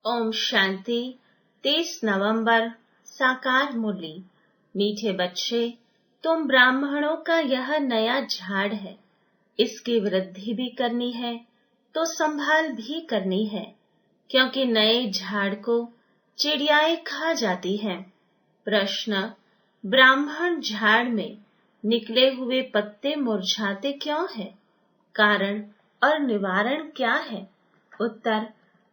ओम शांति। 30 नवंबर साकार मुरली। मीठे बच्चे, तुम ब्राह्मणों का यह नया झाड़ है, इसकी वृद्धि भी करनी है तो संभाल भी करनी है, क्योंकि नए झाड़ को चिड़ियाएं खा जाती हैं। प्रश्न: ब्राह्मण झाड़ में निकले हुए पत्ते मुरझाते क्यों हैं? कारण और निवारण क्या है? उत्तर: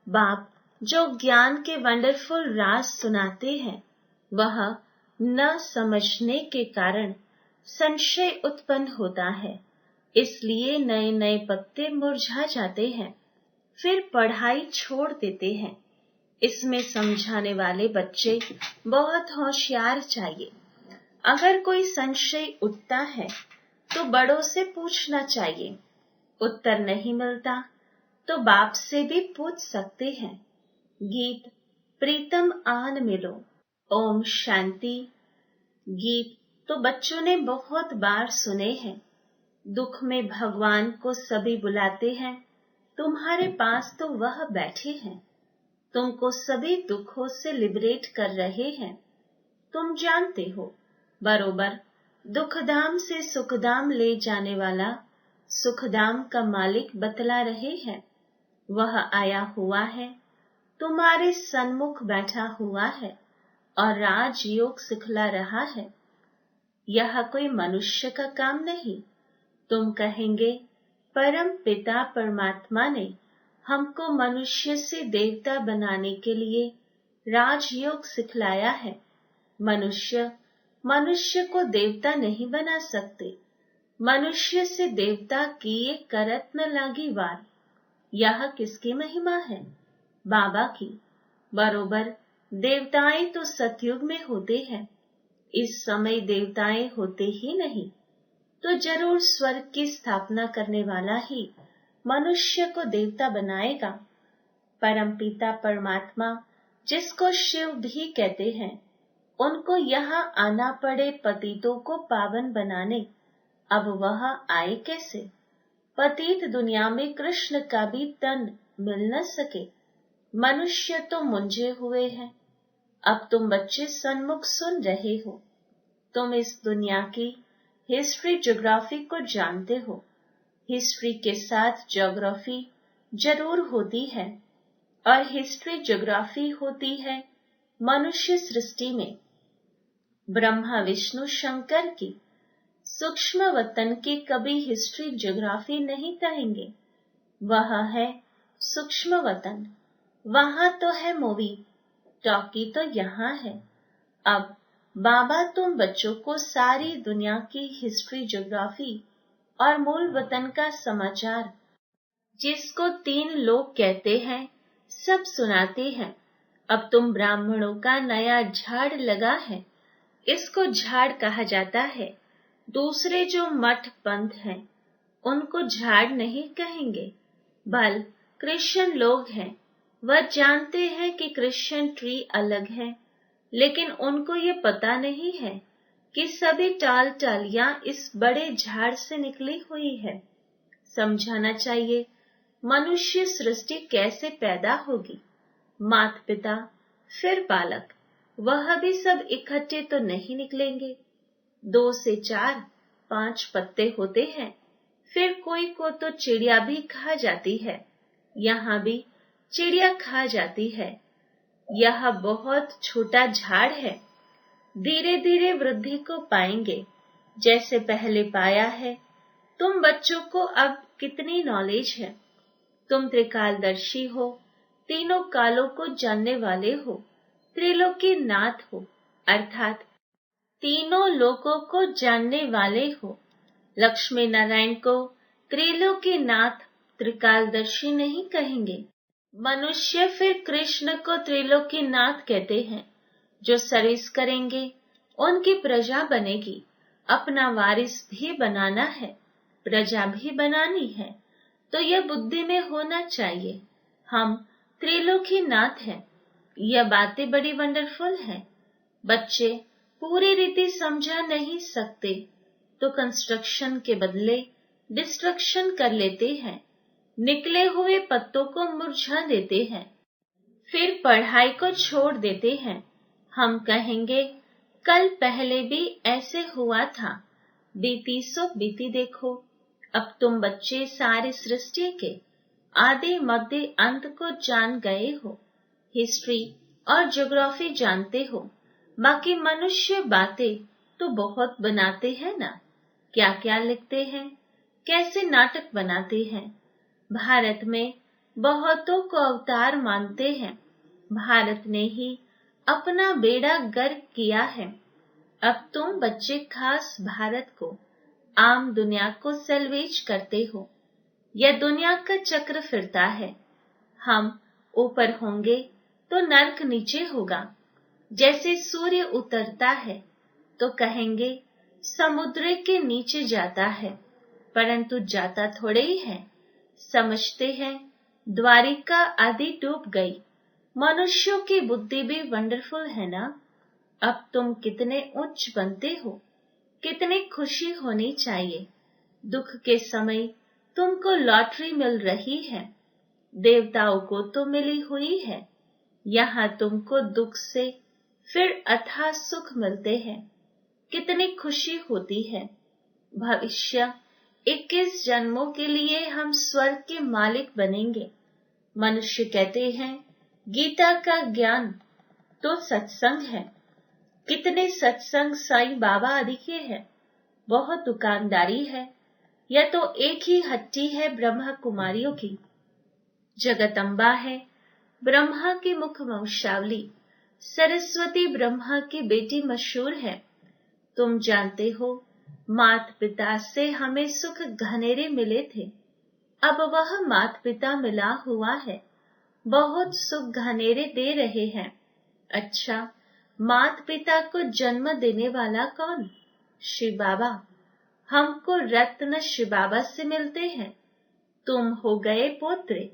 बाप जो ज्ञान के वंडरफुल राज सुनाते हैं, वह न समझने के कारण संशय उत्पन्न होता है, इसलिए नए नए पत्ते मुरझा जाते हैं, फिर पढ़ाई छोड़ देते हैं। इसमें समझाने वाले बच्चे बहुत होशियार चाहिए। अगर कोई संशय उठता है तो बड़ों से पूछना चाहिए। उत्तर नहीं मिलता तो बाप से भी पूछ सकते हैं। गीत प्रीतम आन मिलो। ओम शांति। गीत तो बच्चों ने बहुत बार सुने हैं। दुख में भगवान को सभी बुलाते हैं, तुम्हारे पास तो वह बैठे हैं, तुमको सभी दुखों से लिबरेट कर रहे हैं। तुम जानते हो बरोबर, दुखधाम से सुखधाम ले जाने वाला सुखधाम का मालिक बतला रहे हैं। वह आया हुआ है, तुम्हारे सन्मुख बैठा हुआ है और राजयोग सिखला रहा है। यह कोई मनुष्य का काम नहीं। तुम कहेंगे, परम पिता परमात्मा ने हमको मनुष्य से देवता बनाने के लिए राजयोग सिखलाया है। मनुष्य को देवता नहीं बना सकते। मनुष्य से देवता किए करत न लागी वार। यह किसकी महिमा है? बाबा की। बरोबर, देवताएं तो सतयुग में होते हैं। इस समय देवताएं होते ही नहीं, तो जरूर स्वर्ग की स्थापना करने वाला ही मनुष्य को देवता बनाएगा। परमपिता परमात्मा, जिसको शिव भी कहते हैं, उनको यहाँ आना पड़े पतितों को पावन बनाने। अब वह आए कैसे? पतित दुनिया में कृष्ण का भी तन मिल न सके। मनुष्य तो मुंझे हुए हैं। अब तुम बच्चे सन्मुख सुन रहे हो। तुम इस दुनिया की हिस्ट्री ज्योग्राफी को जानते हो। हिस्ट्री के साथ ज्योग्राफी जरूर होती है, और हिस्ट्री ज्योग्राफी होती है मनुष्य सृष्टि में। ब्रह्मा विष्णु शंकर की सूक्ष्म वतन की कभी हिस्ट्री ज्योग्राफी नहीं कहेंगे। वह है सूक्ष्म वतन। वहां तो है मूवी, टॉकी तो यहाँ है। अब बाबा तुम बच्चों को सारी दुनिया की हिस्ट्री ज्योग्राफी और मूल वतन का समाचार, जिसको 3 लोग कहते हैं, सब सुनाते हैं। अब तुम ब्राह्मणों का नया झाड़ लगा है, इसको झाड़ कहा जाता है। दूसरे जो मठ पंथ हैं, उनको झाड़ नहीं कहेंगे, बल क्रिश्चियन लोग हैं। वह जानते हैं कि क्रिश्चियन ट्री अलग है, लेकिन उनको ये पता नहीं है कि सभी टाल टालियां इस बड़े झाड़ से निकली हुई है। समझाना चाहिए, मनुष्य सृष्टि कैसे पैदा होगी। माता पिता फिर बालक, वह भी सब इकट्ठे तो नहीं निकलेंगे। 2 से 4, 5 पत्ते होते हैं। फिर कोई को तो चिड़िया भी खा जाती है। यहाँ भी चिड़िया खा जाती है। यह बहुत छोटा झाड़ है। धीरे धीरे वृद्धि को पाएंगे, जैसे पहले पाया है। तुम बच्चों को अब कितनी नॉलेज है? तुम त्रिकालदर्शी हो, तीनों कालों को जानने वाले हो, त्रिलोकी नाथ हो, अर्थात तीनों लोकों को जानने वाले हो। लक्ष्मी नारायण को त्रिलोकी नाथ त्रिकालदर्शी नहीं कहेंगे। मनुष्य फिर कृष्ण को त्रिलोकी नाथ कहते हैं। जो सर्विस करेंगे, उनकी प्रजा बनेगी। अपना वारिस भी बनाना है, प्रजा भी बनानी है, तो यह बुद्धि में होना चाहिए। हम त्रिलोकी नाथ हैं। यह बातें बड़ी वंडरफुल हैं। बच्चे पूरी रीति समझा नहीं सकते, तो कंस्ट्रक्शन के बदले डिस्ट्रक्शन कर लेते हैं। निकले हुए पत्तों को मुरझा देते हैं, फिर पढ़ाई को छोड़ देते हैं। हम कहेंगे कल पहले भी ऐसे हुआ था, बीती सो बीती देखो। अब तुम बच्चे सारी सृष्टि के आदि मध्य अंत को जान गए हो, हिस्ट्री और ज्योग्राफी जानते हो। बाकी मनुष्य बातें तो बहुत बनाते हैं ना, क्या क्या लिखते हैं, कैसे नाटक बनाते हैं। भारत में बहुतों को अवतार मानते हैं। भारत ने ही अपना बेड़ा गर्क किया है। अब तुम बच्चे खास भारत को, आम दुनिया को सैल्वेज करते हो। यह दुनिया का चक्र फिरता है। हम ऊपर होंगे तो नर्क नीचे होगा। जैसे सूर्य उतरता है तो कहेंगे समुद्र के नीचे जाता है, परंतु जाता थोड़े ही है। समझते हैं द्वारिका आदि डूब गई। मनुष्यों की बुद्धि भी वंडरफुल है ना। अब तुम कितने उच्च बनते हो, कितनी खुशी होनी चाहिए। दुख के समय तुमको लॉटरी मिल रही है, देवताओं को तो मिली हुई है। यहाँ तुमको दुख से फिर अथाह सुख मिलते हैं, कितनी खुशी होती है। भविष्य 21 जन्मों के लिए हम स्वर्ग के मालिक बनेंगे। मनुष्य कहते हैं गीता का ज्ञान तो सत्संग है। कितने सत्संग साईं बाबा आदि के हैं। बहुत दुकानदारी है। यह तो एक ही हट्टी है ब्रह्मा कुमारियों की। जगदम्बा है ब्रह्मा की मुख वंशावली। सरस्वती ब्रह्मा की बेटी मशहूर है। तुम जानते हो मात पिता से हमें सुख घनेरे मिले थे। अब वह मात पिता मिला हुआ है, बहुत सुख घनेरे दे रहे हैं। अच्छा, मात पिता को जन्म देने वाला कौन? शिव बाबा। हमको रत्न शिव बाबा से मिलते हैं। तुम हो गए पुत्र।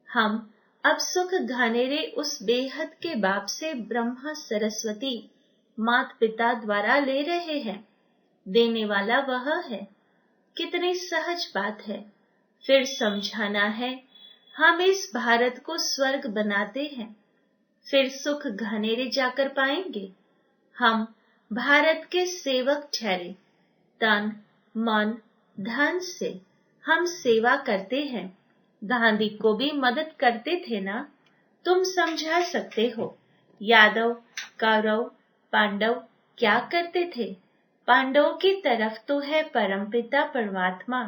हम अब सुख घनेरे उस बेहद के बाप से ब्रह्मा सरस्वती मात पिता द्वारा ले रहे हैं। देने वाला वह है। कितनी सहज बात है। फिर समझाना है हम इस भारत को स्वर्ग बनाते हैं, फिर सुख घनेरे जाकर पाएंगे। हम भारत के सेवक ठहरे। तन मन धन से हम सेवा करते हैं। गांधी को भी मदद करते थे ना। तुम समझा सकते हो। यादव कौरव पांडव क्या करते थे? पांडवों की तरफ तो है परमपिता परमात्मा।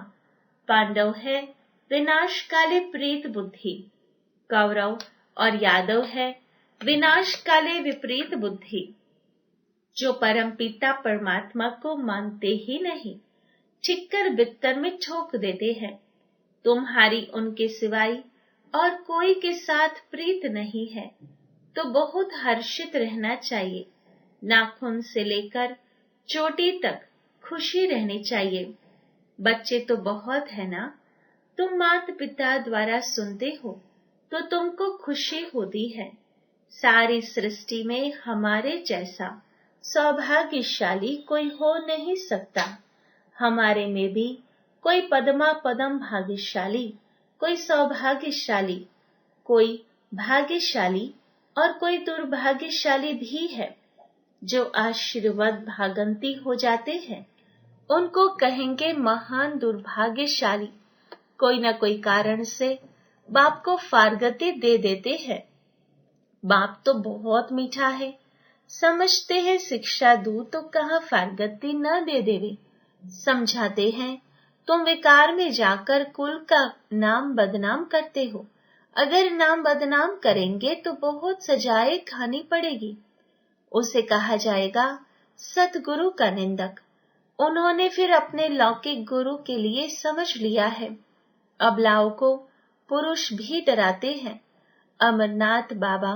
पांडव है विनाशकाले प्रीत बुद्धि। कौरव और यादव है विनाशकाले विपरीत बुद्धि, जो परमपिता परमात्मा को मानते ही नहीं, ठिक्कर बित्तर में ठोक देते हैं। तुम्हारी उनके सिवाय और कोई के साथ प्रीत नहीं है तो बहुत हर्षित रहना चाहिए। नाखून से लेकर चोटी तक खुशी रहनी चाहिए। बच्चे तो बहुत है ना। तुम माता पिता द्वारा सुनते हो तो तुमको खुशी होती है। सारी सृष्टि में हमारे जैसा सौभाग्यशाली कोई हो नहीं सकता। हमारे में भी कोई पदमा पदम भाग्यशाली, कोई सौभाग्यशाली, कोई भाग्यशाली और कोई दुर्भाग्यशाली भी है। जो आशीर्वाद भागंती हो जाते हैं उनको कहेंगे महान दुर्भाग्यशाली। कोई न कोई कारण से बाप को फारगती दे देते हैं। बाप तो बहुत मीठा है, समझते हैं शिक्षा दूं तो कहाँ फारगती न दे देवे। समझाते हैं तुम विकार में जाकर कुल का नाम बदनाम करते हो। अगर नाम बदनाम करेंगे तो बहुत सजाएं खानी पड़ेगी। उसे कहा जाएगा सतगुरु का निंदक। उन्होंने फिर अपने लौकिक गुरु के लिए समझ लिया है। अबलाओं को पुरुष भी डराते हैं। अमरनाथ बाबा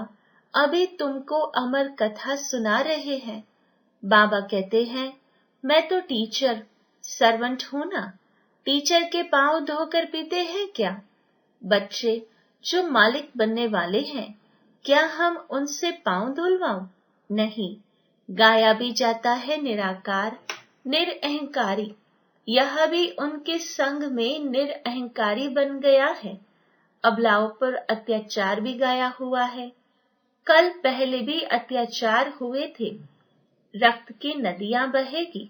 अभी तुमको अमर कथा सुना रहे हैं। बाबा कहते हैं मैं तो टीचर सर्वेंट हूं ना। टीचर के पांव धोकर पीते हैं क्या? बच्चे जो मालिक बनने वाले हैं, क्या हम उनसे पांव धुलवाऊं? नहीं। गाया भी जाता है निराकार निरअहंकारी। यह भी उनके संग में निरअहंकारी बन गया है। अबलाओं पर अत्याचार भी गाया हुआ है। कल पहले भी अत्याचार हुए थे, रक्त की नदियां बहेगी,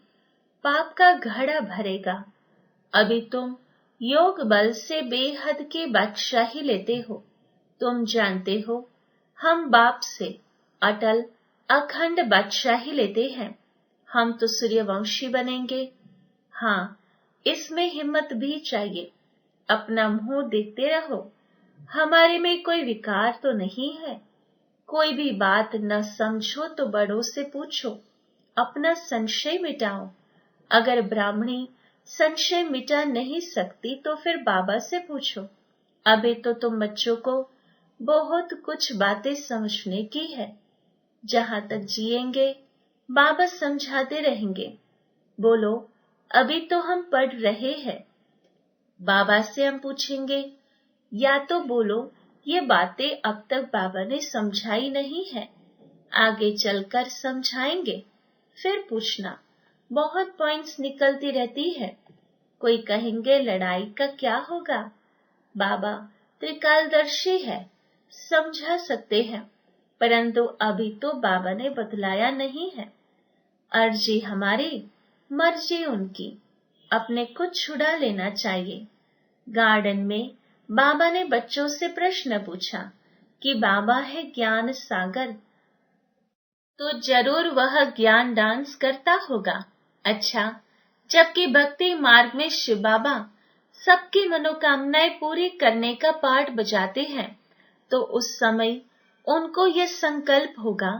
पाप का घड़ा भरेगा। अभी तुम योग बल से बेहद की बादशाही लेते हो। तुम जानते हो हम बाप से अटल अखंड बादशाही लेते हैं। हम तो सूर्यवंशी बनेंगे। हाँ, इसमें हिम्मत भी चाहिए। अपना मुंह देखते रहो। हमारे में कोई विकार तो नहीं है। कोई भी बात न समझो तो बड़ों से पूछो, अपना संशय मिटाओ। अगर ब्राह्मणी संशय मिटा नहीं सकती तो फिर बाबा से पूछो। अभी तो तुम बच्चों को बहुत कुछ बातें समझने की है। जहां तक जिएंगे बाबा समझाते रहेंगे। बोलो, अभी तो हम पढ़ रहे हैं। बाबा से हम पूछेंगे, या तो बोलो ये बातें अब तक बाबा ने समझाई नहीं है, आगे चलकर समझाएंगे। फिर पूछना, बहुत पॉइंट्स निकलती रहती है। कोई कहेंगे लड़ाई का क्या होगा, बाबा त्रिकालदर्शी है, समझा सकते हैं, परंतु अभी तो बाबा ने बतलाया नहीं है। अर्जी हमारी, मर्जी उनकी। अपने को छुड़ा लेना चाहिए। गार्डन में बाबा ने बच्चों से प्रश्न पूछा कि बाबा है ज्ञान सागर, तो जरूर वह ज्ञान डांस करता होगा। अच्छा, जबकि भक्ति मार्ग में शिव बाबा सबकी मनोकामनाएं पूरी करने का पाठ बजाते हैं, तो उस समय उनको यह संकल्प होगा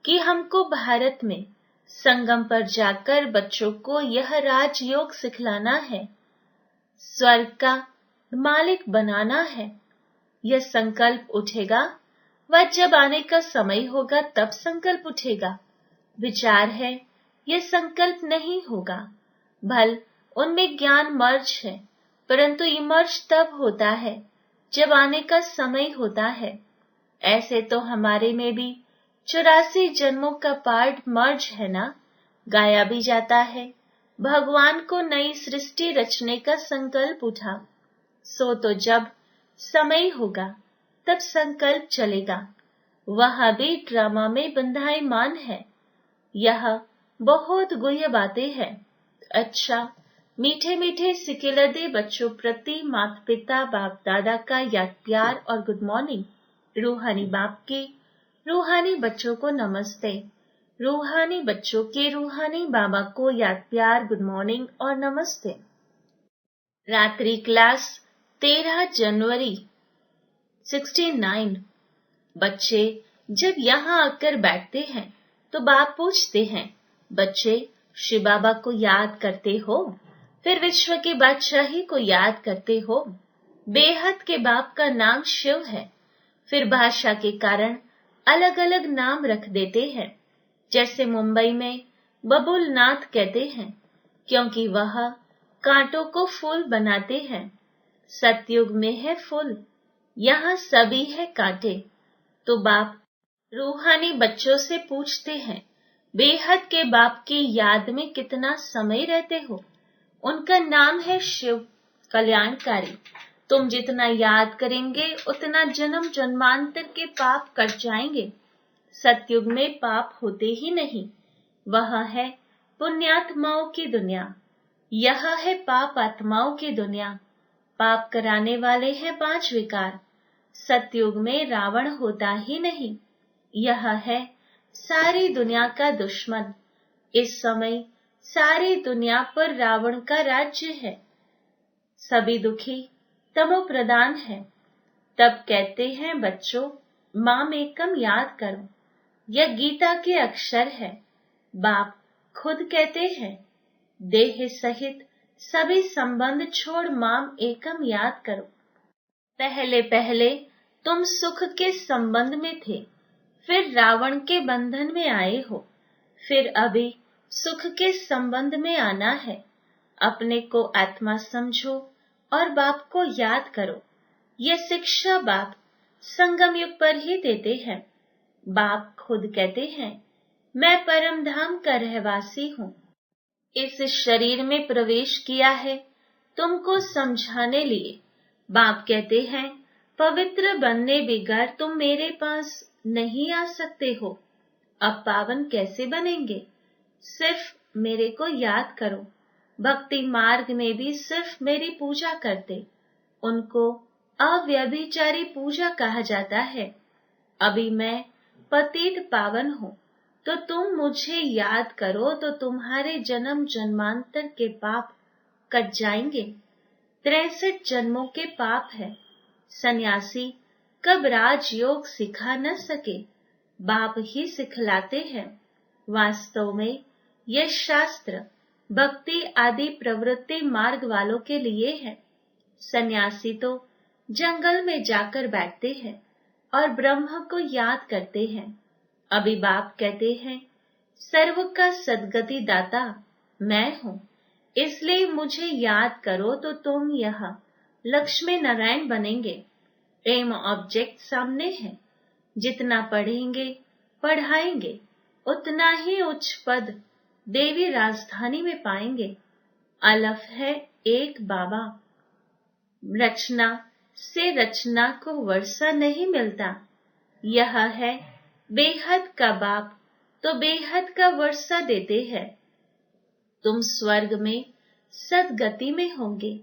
कि हमको भारत में संगम पर जाकर बच्चों को यह राजयोग सिखलाना है, स्वर्ग का मालिक बनाना है। यह संकल्प उठेगा, वह जब आने का समय होगा तब संकल्प उठेगा। विचार है यह संकल्प नहीं होगा। भल उनमें ज्ञान मर्ज है, परंतु इमर्ज तब होता है जब आने का समय होता है। ऐसे तो हमारे में भी 84 जन्मों का पाठ मर्ज है ना, गाया भी जाता है। भगवान को नई सृष्टि रचने का संकल्प उठा, सो तो जब समय होगा तब संकल्प चलेगा। वह भी ड्रामा में बंधाईमान है। यह बहुत गुह्य बातें हैं। अच्छा, मीठे मीठे सिकिलदे बच्चों प्रति माता पिता बाप दादा का याद प्यार और गुड मॉर्निंग। रूहानी बाप के रूहानी बच्चों को नमस्ते। रूहानी बच्चों के रूहानी बाबा को याद प्यार, गुड मॉर्निंग और नमस्ते। रात्रि क्लास 13 जनवरी 69। बच्चे जब यहाँ आकर बैठते हैं तो बाप पूछते हैं, बच्चे शिव बाबा को याद करते हो? फिर विश्व की बादशाही को याद करते हो? बेहद के बाप का नाम शिव है। फिर भाषा के कारण अलग अलग नाम रख देते हैं। जैसे मुंबई में बबुल नाथ कहते हैं, क्योंकि वह कांटों को फूल बनाते हैं। सतयुग में है फूल, यहाँ सभी है कांटे। तो बाप रूहानी बच्चों से पूछते हैं, बेहद के बाप की याद में कितना समय रहते हो? उनका नाम है शिव कल्याणकारी। तुम जितना याद करेंगे उतना जन्म जन्मांतर के पाप कट जाएंगे। सतयुग में पाप होते ही नहीं। वह है पुण्यात्माओं की दुनिया, यह है पाप आत्माओं की दुनिया। पाप कराने वाले हैं 5 विकार। सतयुग में रावण होता ही नहीं। यह है सारी दुनिया का दुश्मन। इस समय सारी दुनिया पर रावण का राज्य है। सभी दुखी तमो प्रधान है। तब कहते हैं बच्चों, माम एकम याद करो। यह गीता के अक्षर है। बाप खुद कहते हैं, देह सहित सभी संबंध छोड़ माम एकम याद करो। पहले पहले तुम सुख के संबंध में थे, फिर रावण के बंधन में आए हो, फिर अभी सुख के संबंध में आना है। अपने को आत्मा समझो और बाप को याद करो। ये शिक्षा बाप संगम युग पर ही देते हैं। बाप खुद कहते हैं, मैं परम धाम का रहवासी हूँ। इस शरीर में प्रवेश किया है तुमको समझाने लिए। बाप कहते हैं, पवित्र बनने बिगर तुम मेरे पास नहीं आ सकते हो, अब पावन कैसे बनेंगे? सिर्फ मेरे को याद करो। भक्ति मार्ग में भी सिर्फ मेरी पूजा करते, उनको अव्यभिचारी पूजा कहा जाता है। अभी मैं पतित पावन हूँ, तो तुम मुझे याद करो तो तुम्हारे जन्म जन्मांतर के पाप कट जाएंगे। 63 जन्मों के पाप है। सन्यासी कब राजयोग सिखा न सके, बाप ही सिखलाते हैं। वास्तव में यह शास्त्र भक्ति आदि प्रवृत्ति मार्ग वालों के लिए है। सन्यासी तो जंगल में जाकर बैठते हैं और ब्रह्म को याद करते हैं। अभी बाप कहते हैं, सर्व का सद्गति दाता मैं हूँ, इसलिए मुझे याद करो तो तुम यहाँ लक्ष्मी नारायण बनेंगे। एम ऑब्जेक्ट सामने है। जितना पढ़ेंगे पढ़ाएंगे, उतना ही उच्च पद देवी राजधानी में पाएंगे। अलफ है एक बाबा। रचना से रचना को वर्षा नहीं मिलता। यह है बेहद का बाप, तो बेहद का वर्षा देते हैं। तुम स्वर्ग में सदगति में होंगे,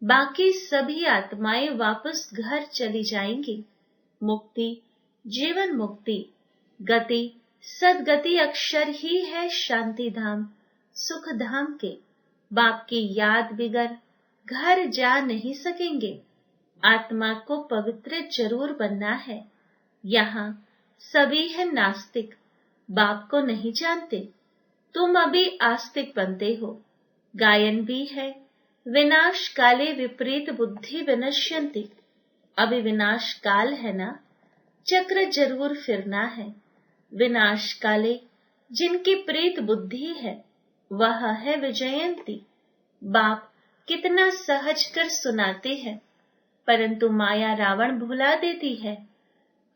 बाकी सभी आत्माएं वापस घर चली जाएंगी। मुक्ति, जीवन मुक्ति, गति, सदगति अक्षर ही है शांति धाम, सुख धाम के। बाप की याद बिगर घर जा नहीं सकेंगे। आत्मा को पवित्र जरूर बनना है। यहाँ सभी है नास्तिक, बाप को नहीं जानते। तुम अभी आस्तिक बनते हो। गायन भी है, विनाश काले विपरीत बुद्धि विनश्यन्ति। अभी विनाश काल है ना, चक्र जरूर फिरना है। विनाश काले जिनकी प्रीत बुद्धि है, वह है विजयंती। बाप कितना सहज कर सुनाते हैं, परंतु माया रावण भुला देती है।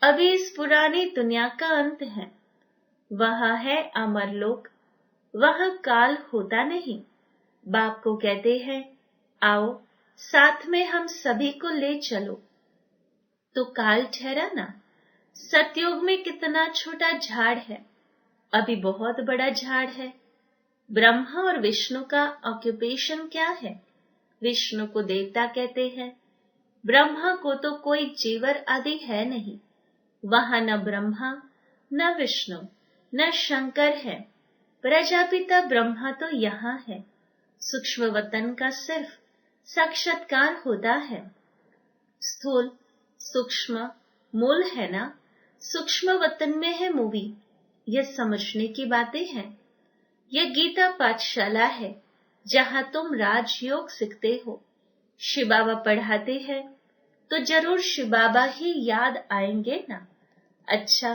अभी इस पुरानी दुनिया का अंत है, वह है अमरलोक, वह काल होता नहीं। बाप को कहते हैं, आओ साथ में हम सभी को ले चलो। तो काल ठहरा ना। सतयुग में कितना छोटा झाड़ है, अभी बहुत बड़ा झाड़ है। ब्रह्मा और विष्णु का ऑक्यूपेशन क्या है? विष्णु को देवता कहते हैं। ब्रह्मा को तो कोई जीवर आदि है नहीं। वहां न ब्रह्मा, न विष्णु, न शंकर है। प्रजापिता ब्रह्मा तो यहाँ है। सूक्ष्म वतन का सिर्फ साक्षात्कार होता है। स्थूल सूक्ष्म मूल है ना, सूक्ष्म वतन में है मूवी। यह समझने की बातें हैं। यह गीता पाठशाला है, जहाँ तुम राजयोग सीखते हो। शिव बाबा पढ़ाते हैं, तो जरूर शिव बाबा ही याद आएंगे ना। अच्छा,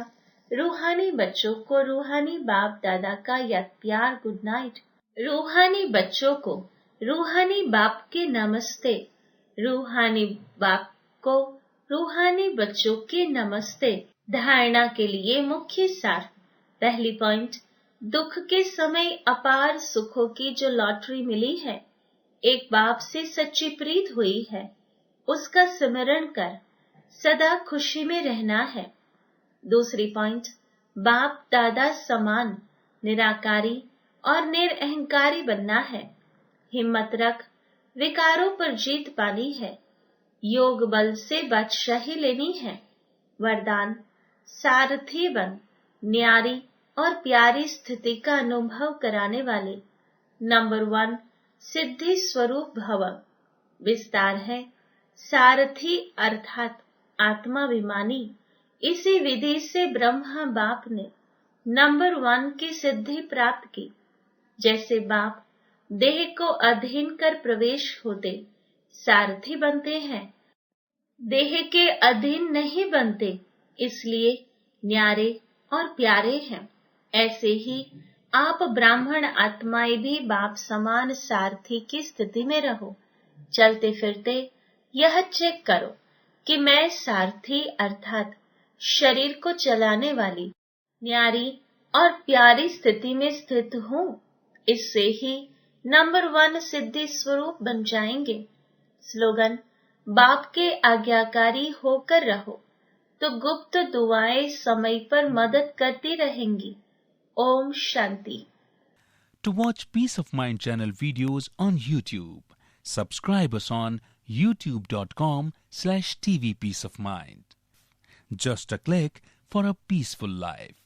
रूहानी बच्चों को रूहानी बाप दादा का याद प्यार गुड नाइट। रूहानी बच्चों को रूहानी बाप के नमस्ते। रूहानी बाप को रूहानी बच्चों के नमस्ते। धारणा के लिए मुख्य सार। पहली पॉइंट, दुख के समय अपार सुखों की जो लॉटरी मिली है, एक बाप से सच्ची प्रीत हुई है, उसका स्मरण कर सदा खुशी में रहना है। दूसरी पॉइंट, बाप दादा समान निराकारी और निरअहंकारी बनना है। हिम्मत रख, विकारों पर जीत पानी है। योग बल से बादशाही लेनी है। वरदान, सारथी बन, न्यारी और प्यारी स्थिति का अनुभव कराने वाले। नंबर 1, सिद्धि स्वरूप भव। विस्तार है, सारथी अर्थात आत्माभिमानी। इसी विधि से ब्रह्मा बाप ने नंबर 1 की सिद्धि प्राप्त की। जैसे बाप देह को अधीन कर प्रवेश होते सारथी बनते हैं, देह के अधीन नहीं बनते, इसलिए न्यारे और प्यारे हैं। ऐसे ही आप ब्राह्मण आत्माएं भी बाप समान सारथी की स्थिति में रहो। चलते फिरते यह चेक करो कि मैं सारथी अर्थात शरीर को चलाने वाली न्यारी और प्यारी स्थिति में स्थित हूँ। इससे ही नंबर 1 सिद्धि स्वरूप बन जाएंगे। स्लोगन, बाप के आज्ञाकारी होकर रहो तो गुप्त दुआएं समय पर मदद करती रहेंगी। Om Shanti. To watch Peace of Mind channel videos on YouTube, subscribe us on youtube.com/tvpeaceofmind. Just a click for a peaceful life.